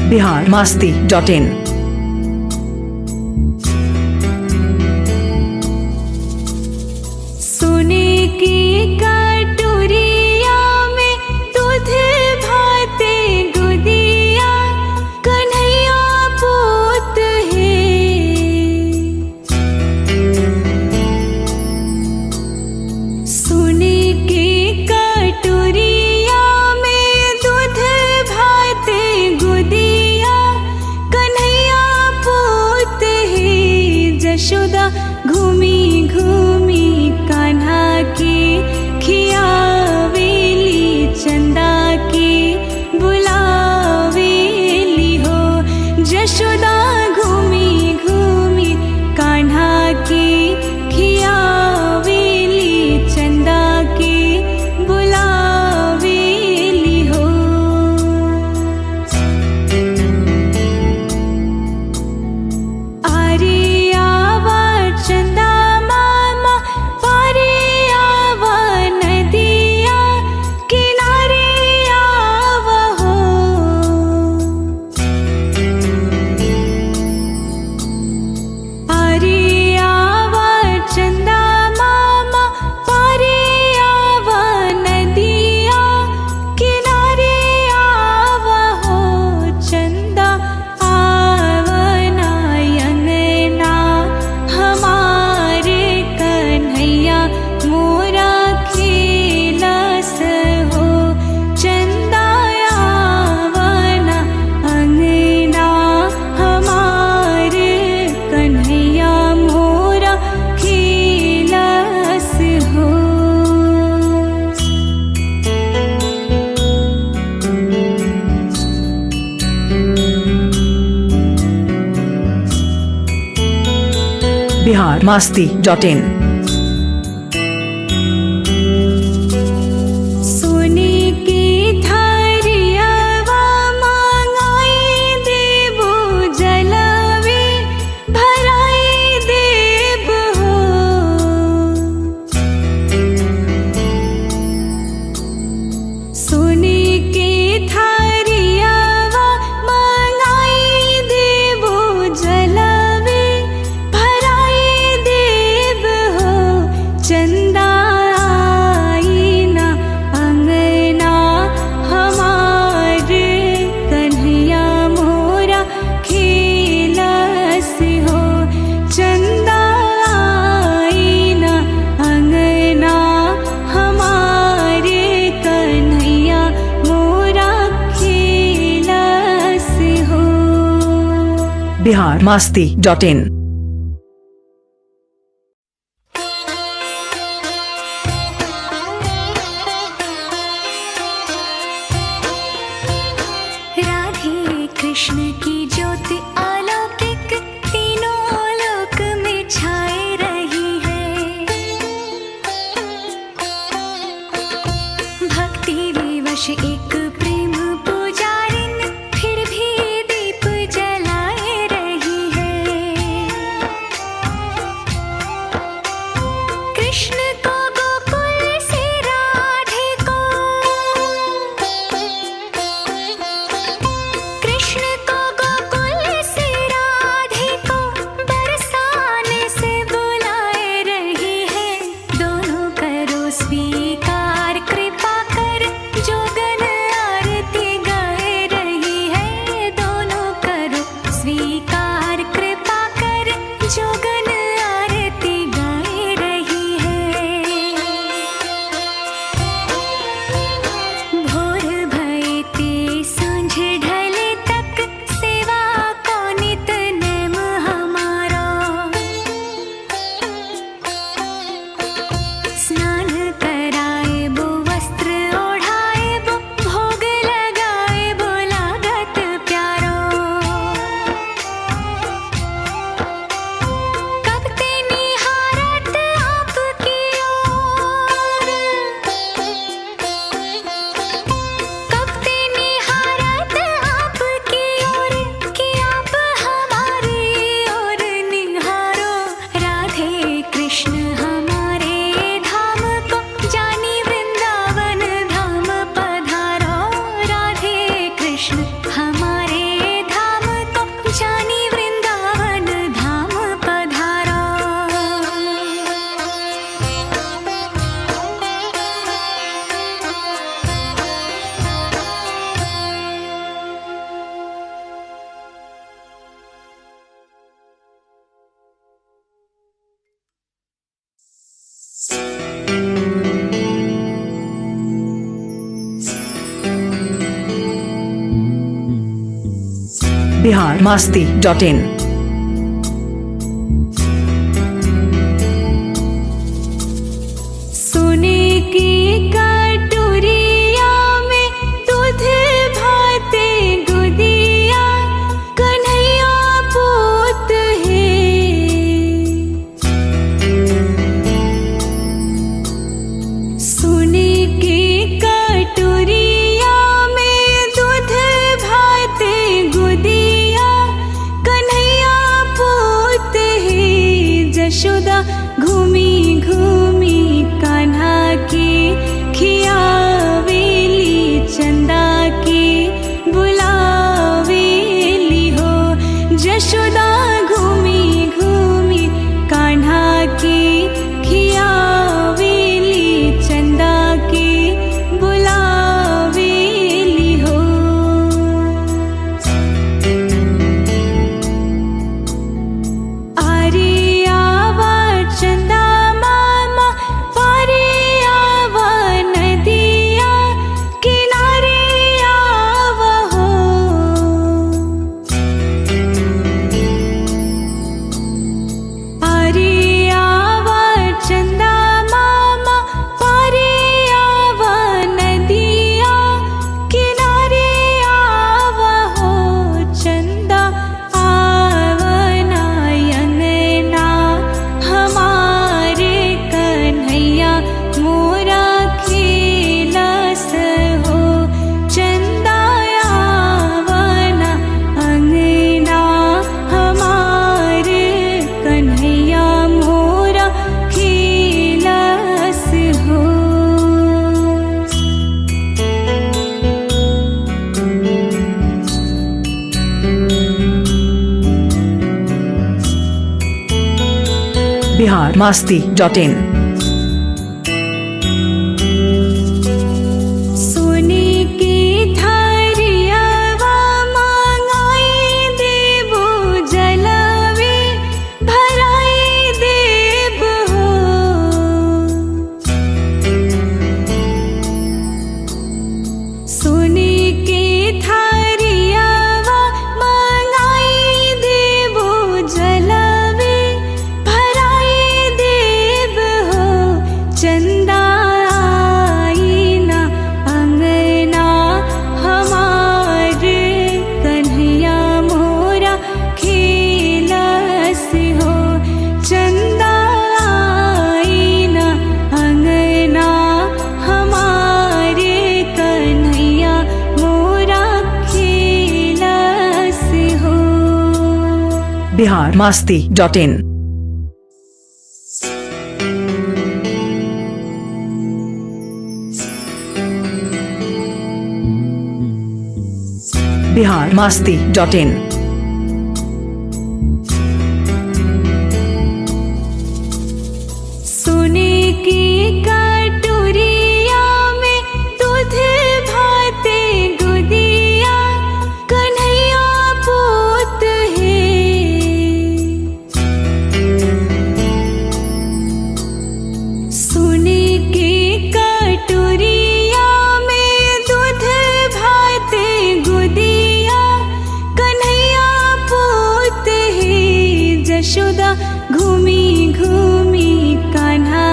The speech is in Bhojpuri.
biharmasti.in। सोने की कटोरिया में दूध भाते गुदिया कन्हैया पूत है। सोने की कटोरिया में दूध भाते गुदिया कन्हैया पूत है। जशोदा घूमी घूमी कान्हा की खियावेली चंदा की बुलावेली हो। जशोदा घूमी घूमी कान्हा की खियावेली चंदा की बुलावेली हो। आरे आवा चंदा मामा पारे आवा नदिया किनारे आवा हो। आरे आवा चंदा मामा पारे आवा नदिया किनारे आवा हो। चंदा आवना अंगना हमारे कन्हैया मोरा खेलस हो। चंदा आवना अंगना हमारे कन्हैया मोरा खेलस हो। biharmasti.in। सोने की थारियावा मांगाई देबो जलवे भराई देब हो। सोने की थारियावा मांगाई देबो जलवे भराई देब हो। चंदा आईना अंगना हमार कन्हैया मोरा खेलस हो। चंदा आईना अंगना हमारे कन्हैया मोरा खेलस हो। biharmasti.in। राधे कृष्ण की ज्योति अलौकिक तीनों लोक में छाए रही है। भक्ति विवश एक प्रेम पुजारिन फिर भी दीप जलाए रही है। biharmasti.in सोने की कटोरिया में दूध भाते गुदिया कन्हैया पूत है। सोने की कटोरिया में दूध भाते गुदिया कन्हैया पूत है। जशोदा घूमी घूमी कान्हा की खियावेली चंदा की बुलावेली हो। जशोदा घूमी घूमी कान्हा की खियावेली चंदा की बुलावेली हो। आरे आवा चंदा मामा पारे आवा नदिया किनारे आवा हो। आरे आवा चंदा मामा पारे आवा नदिया किनारे आवा हो। चंदा आवना अंगना हमारे कन्हैया मोरा खेलस हो। चंदा आवना अंगना हमारे कन्हैया मोरा खेलस हो। biharmasti.in सोने की थारियावा मांगाई देबो जलवे भराई देब हो। सोने की थारियावा मांगाई देबो जलवे भराई देब हो। चंदा आईना अंगना हमार कन्हैया मोरा खेलस हो। चंदा आईना अंगना हमारे कन्हैया मोरा खेलस हो। biharmasti.in biharmasti.in सोने की कटोरिया में दूध भाते गुदिया कन्हैया पूत है। सोने की कटोरिया में दूध भाते गुदिया कन्हैया पूत है। जशोदा घूमी घूमी कान्हा